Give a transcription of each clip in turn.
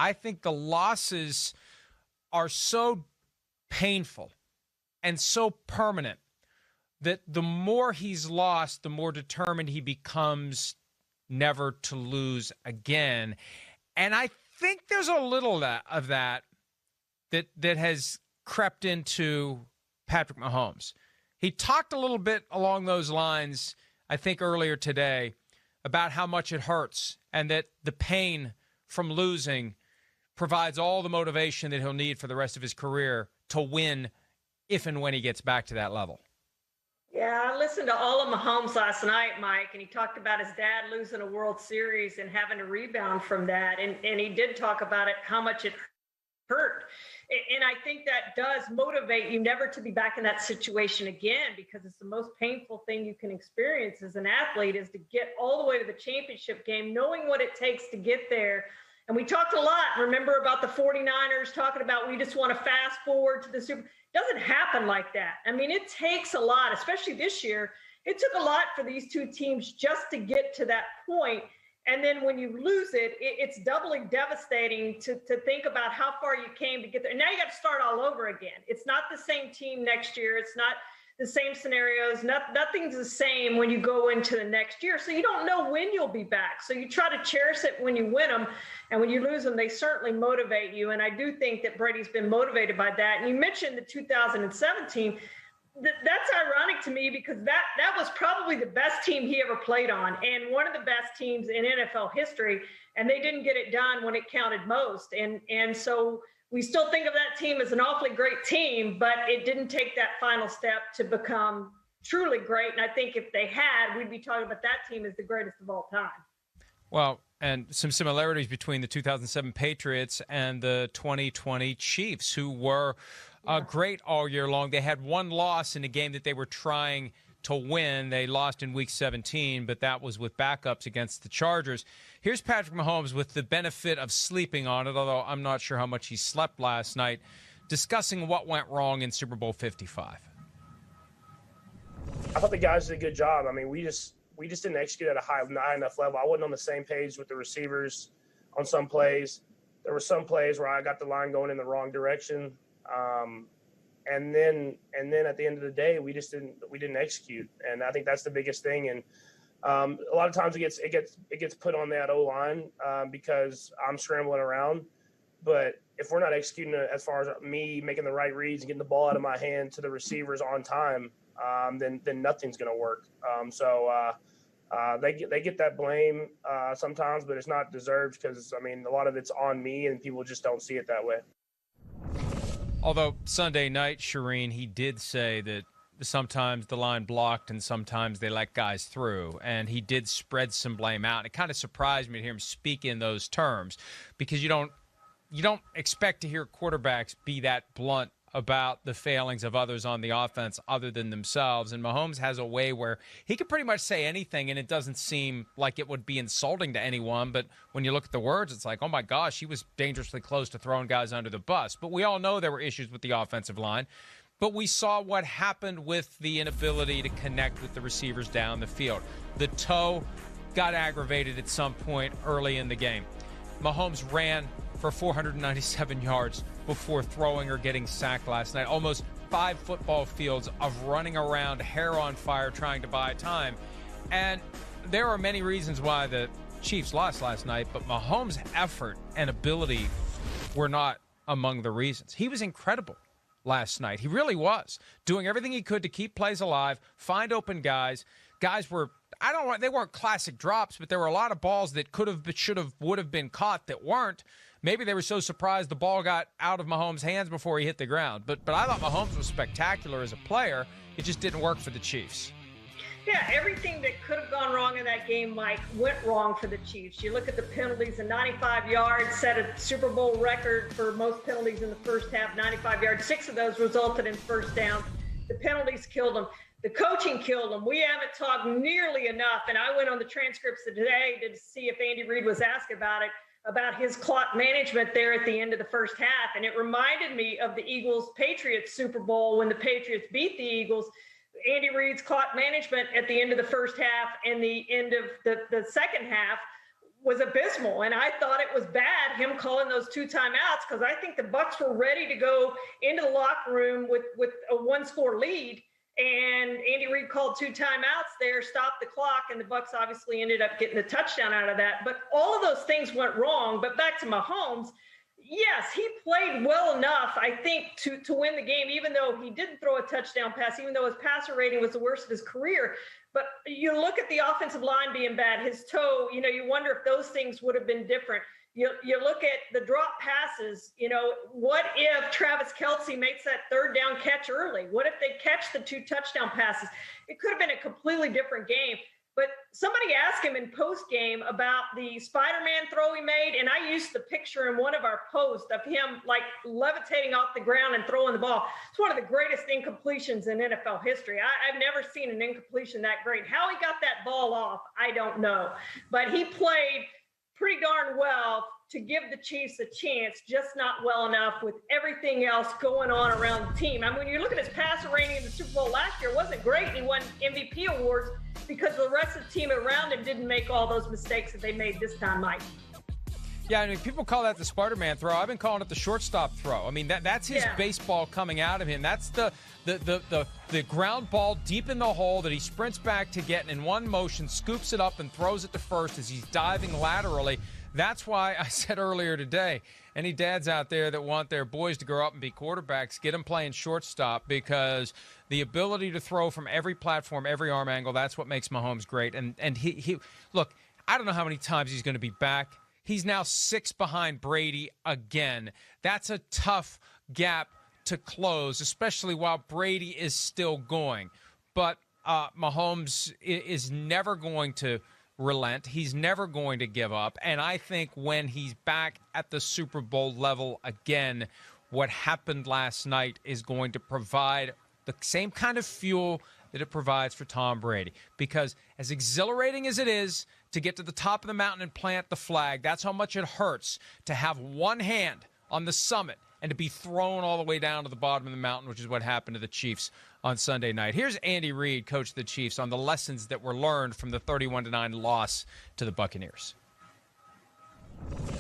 I think the losses are so painful and so permanent that the more he's lost, the more determined he becomes never to lose again. And I think there's a little of that has crept into Patrick Mahomes. He talked a little bit along those lines, I think, earlier today about how much it hurts and that the pain from losing provides all the motivation that he'll need for the rest of his career to win if and when he gets back to that level. Yeah, I listened to all of Mahomes last night, Mike, and he talked about his dad losing a World Series and having to rebound from that. And he did talk about it, how much it hurt. And I think that does motivate you never to be back in that situation again, because it's the most painful thing you can experience as an athlete is to get all the way to the championship game, knowing what it takes to get there. And we talked a lot, remember, about the 49ers talking about we just want to fast forward to the Super Bowl. It doesn't happen like that. I mean, it takes a lot, especially this year. It took a lot for these two teams just to get to that point. And then when you lose it, it's doubly devastating to think about how far you came to get there. And now you got to start all over again. It's not the same team next year. It's not the same scenarios. Nothing's the same when you go into the next year. So you don't know when you'll be back. So you try to cherish it when you win them. And when you lose them, they certainly motivate you. And I do think that Brady's been motivated by that. And you mentioned the 2017. That's ironic to me because that was probably the best team he ever played on and one of the best teams in NFL history. And they didn't get it done when it counted most. And so we still think of that team as an awfully great team, but it didn't take that final step to become truly great. And I think if they had, we'd be talking about that team as the greatest of all time. Well, and some similarities between the 2007 Patriots and the 2020 Chiefs, who were great all year long. They had one loss in a game that they were trying to win. They lost in Week 17, but that was with backups against the Chargers. Here's Patrick Mahomes with the benefit of sleeping on it, although I'm not sure how much he slept last night, discussing what went wrong in Super Bowl 55. I thought the guys did a good job. I mean, we just didn't execute at a high enough level. I wasn't on the same page with the receivers on some plays. There were some plays where I got the line going in the wrong direction. And then at the end of the day, we didn't execute. And I think that's the biggest thing. And a lot of times it gets put on that O-line because I'm scrambling around. But if we're not executing as far as me making the right reads and getting the ball out of my hand to the receivers on time, then nothing's going to work. They get that blame sometimes, but it's not deserved because, I mean, a lot of it's on me and people just don't see it that way. Although Sunday night, Charean, he did say that sometimes the line blocked and sometimes they let guys through, and he did spread some blame out. And it kind of surprised me to hear him speak in those terms because you don't expect to hear quarterbacks be that blunt about the failings of others on the offense other than themselves. And Mahomes has a way where he can pretty much say anything and it doesn't seem like it would be insulting to anyone. But when you look at the words, it's like, oh my gosh, he was dangerously close to throwing guys under the bus. But we all know there were issues with the offensive line. But we saw what happened with the inability to connect with the receivers down the field. The toe got aggravated at some point early in the game. Mahomes ran for 497 yards before throwing or getting sacked last night. Almost 5 football fields of running around, hair on fire, trying to buy time. And there are many reasons why the Chiefs lost last night, but Mahomes' effort and ability were not among the reasons. He was incredible last night. He really was, doing everything he could to keep plays alive, find open guys. Guys were, they weren't classic drops, but there were a lot of balls that could have, should have, would have been caught that weren't. Maybe they were so surprised the ball got out of Mahomes' hands before he hit the ground. But I thought Mahomes was spectacular as a player. It just didn't work for the Chiefs. Yeah, everything that could have gone wrong in that game, Mike, went wrong for the Chiefs. You look at the penalties, the 95 yards set a Super Bowl record for most penalties in the first half, 95 yards. 6 of those resulted in first downs. The penalties killed them. The coaching killed them. We haven't talked nearly enough, and I went on the transcripts today to see if Andy Reid was asked about it, about his clock management there at the end of the first half. And it reminded me of the Eagles-Patriots Super Bowl when the Patriots beat the Eagles. Andy Reid's clock management at the end of the first half and the end of the second half was abysmal, and I thought it was bad him calling those 2 timeouts, because I think the Bucs were ready to go into the locker room with a 1-score lead, and Andy Reid called 2 timeouts there, stopped the clock, and the Bucs obviously ended up getting a touchdown out of that. But all of those things went wrong. But back to Mahomes, yes, he played well enough, I think, to win the game, even though he didn't throw a touchdown pass, even though his passer rating was the worst of his career. But you look at the offensive line being bad, his toe, you wonder if those things would have been different. You look at the drop passes, what if Travis Kelce makes that 3rd down catch early? What if they catch the 2 touchdown passes? It could have been a completely different game. But somebody asked him in post-game about the Spider-Man throw he made, and I used the picture in one of our posts of him like levitating off the ground and throwing the ball. It's one of the greatest incompletions in NFL history. I've never seen an incompletion that great. How he got that ball off, I don't know. But he played pretty darn well to give the Chiefs a chance, just not well enough with everything else going on around the team. I mean, when you look at his passer rating in the Super Bowl last year, it wasn't great. He won MVP awards because the rest of the team around him didn't make all those mistakes that they made this time, Mike. Yeah, I mean, people call that the Spider-Man throw. I've been calling it the shortstop throw. I mean, that's his baseball coming out of him. That's the ground ball deep in the hole that he sprints back to get, and in one motion scoops it up and throws it to first as he's diving laterally. That's why I said earlier today, any dads out there that want their boys to grow up and be quarterbacks, get them playing shortstop, because the ability to throw from every platform, every arm angle, that's what makes Mahomes great. And he look, I don't know how many times he's going to be back. He's now 6 behind Brady again. That's a tough gap to close, especially while Brady is still going. But Mahomes is never going to relent. He's never going to give up. And I think when he's back at the Super Bowl level again, what happened last night is going to provide the same kind of fuel that it provides for Tom Brady. Because as exhilarating as it is to get to the top of the mountain and plant the flag, that's how much it hurts to have one hand on the summit and to be thrown all the way down to the bottom of the mountain, which is what happened to the Chiefs on Sunday night. Here's Andy Reid, coach of the Chiefs, on the lessons that were learned from the 31-9 loss to the Buccaneers.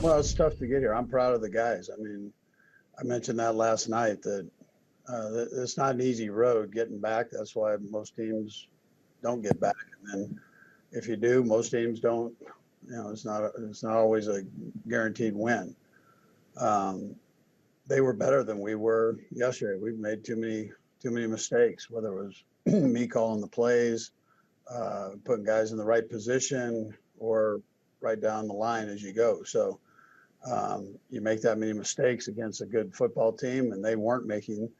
Well, it's tough to get here. I'm proud of the guys. I mean, I mentioned that last night, that it's not an easy road getting back. That's why most teams don't get back. And then if you do, most teams don't. It's not always a guaranteed win. They were better than we were yesterday. We've made too many mistakes, whether it was me calling the plays, putting guys in the right position, or right down the line as you go. So you make that many mistakes against a good football team, and they weren't making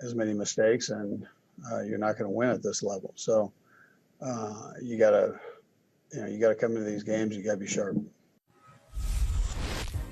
as many mistakes, and you're not going to win at this level. So you gotta come into these games. You gotta be sharp.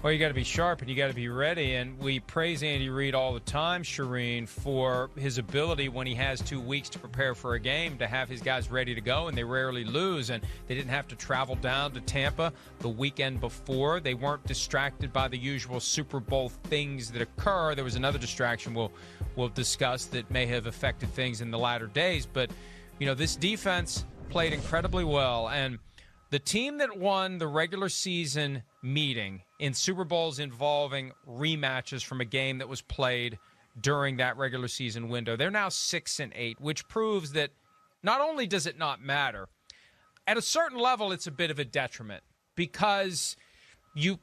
Well, you got to be sharp and you got to be ready, and we praise Andy Reid all the time, Charean, for his ability when he has 2 weeks to prepare for a game to have his guys ready to go, and they rarely lose, and they didn't have to travel down to Tampa the weekend before. They weren't distracted by the usual Super Bowl things that occur. There was another distraction we'll discuss that may have affected things in the latter days, but this defense played incredibly well, and the team that won the regular season meeting in Super Bowls involving rematches from a game that was played during that regular season window, they're now 6-8, which proves that not only does it not matter, at a certain level it's a bit of a detriment, because you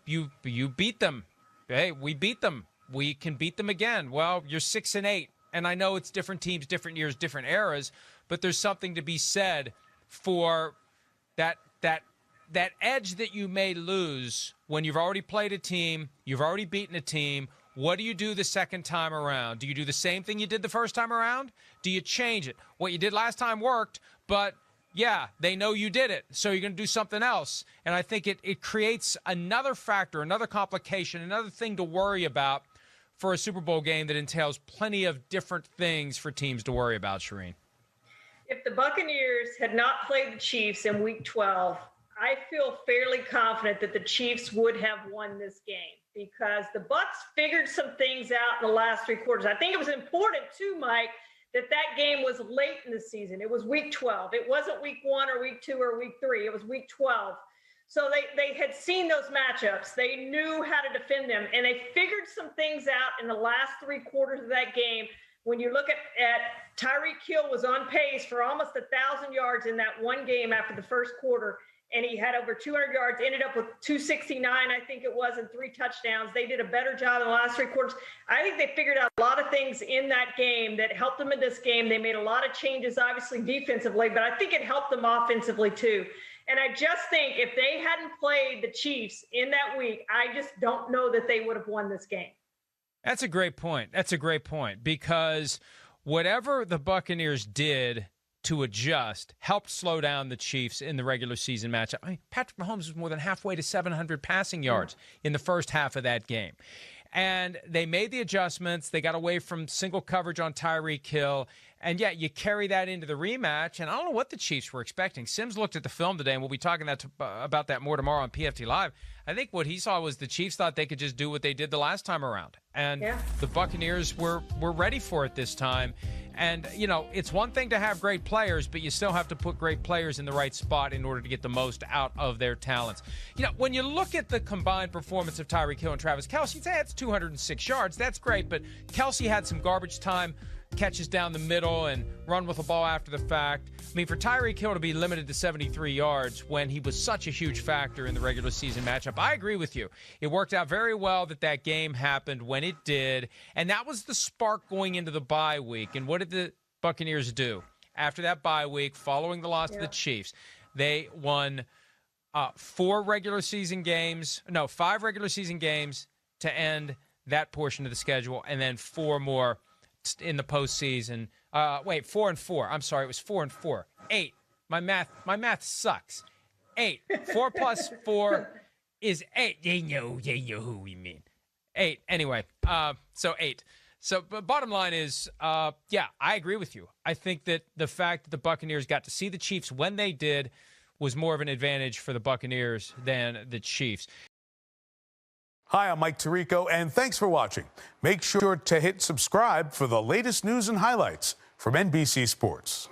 beat them. Hey, we beat them. We can beat them again. Well, you're 6-8, and I know it's different teams, different years, different eras, but there's something to be said for that edge that you may lose when you've already played a team, you've already beaten a team. What do you do the second time around? Do you do the same thing you did the first time around? Do you change it? What you did last time worked, but yeah, they know you did it, so you're going to do something else. And I think it creates another factor, another complication, another thing to worry about for a Super Bowl game that entails plenty of different things for teams to worry about, Charean. If the Buccaneers had not played the Chiefs in Week 12, I feel fairly confident that the Chiefs would have won this game, because the Bucs figured some things out in the last 3 quarters. I think it was important too, Mike, that game was late in the season. It was Week 12. It wasn't Week 1 or Week 2 or Week 3. It was Week 12. So they had seen those matchups. They knew how to defend them, and they figured some things out in the last 3 quarters of that game. When you look at Tyreek Hill was on pace for almost 1,000 yards in that one game after the first quarter, and he had over 200 yards, ended up with 269, I think it was, and 3 touchdowns. They did a better job in the last 3 quarters. I think they figured out a lot of things in that game that helped them in this game. They made a lot of changes, obviously, defensively, but I think it helped them offensively, too. And I just think if they hadn't played the Chiefs in that week, I just don't know that they would have won this game. That's a great point. That's a great point, because whatever the Buccaneers did to adjust helped slow down the Chiefs in the regular season matchup. I mean, Patrick Mahomes was more than halfway to 700 passing yards in the first half of that game. And they made the adjustments. They got away from single coverage on Tyreek Hill. And yet you carry that into the rematch. And I don't know what the Chiefs were expecting. Sims looked at the film today, and we'll be talking about that more tomorrow on PFT Live. I think what he saw was the Chiefs thought they could just do what they did the last time around. And the Buccaneers were ready for it this time. And, you know, it's one thing to have great players, but you still have to put great players in the right spot in order to get the most out of their talents. You know, when you look at the combined performance of Tyreek Hill and Travis Kelce, that's 206 yards. That's great, but Kelce had some garbage time catches down the middle and run with the ball after the fact. I mean, for Tyreek Hill to be limited to 73 yards when he was such a huge factor in the regular season matchup, I agree with you. It worked out very well that game happened when it did, and that was the spark going into the bye week. And what did the Buccaneers do? After that bye week, following the loss to the Chiefs, they won 5 regular season games to end that portion of the schedule, and then 4 more in the postseason. 4 and 4. I'm sorry, it was 4 and 4. 8. My math sucks. 8. 4 plus 4 is 8. You know who we mean. 8. Anyway, so 8. So, but bottom line is, I agree with you. I think that the fact that the Buccaneers got to see the Chiefs when they did was more of an advantage for the Buccaneers than the Chiefs. Hi, I'm Mike Tirico, and thanks for watching. Make sure to hit subscribe for the latest news and highlights from NBC Sports.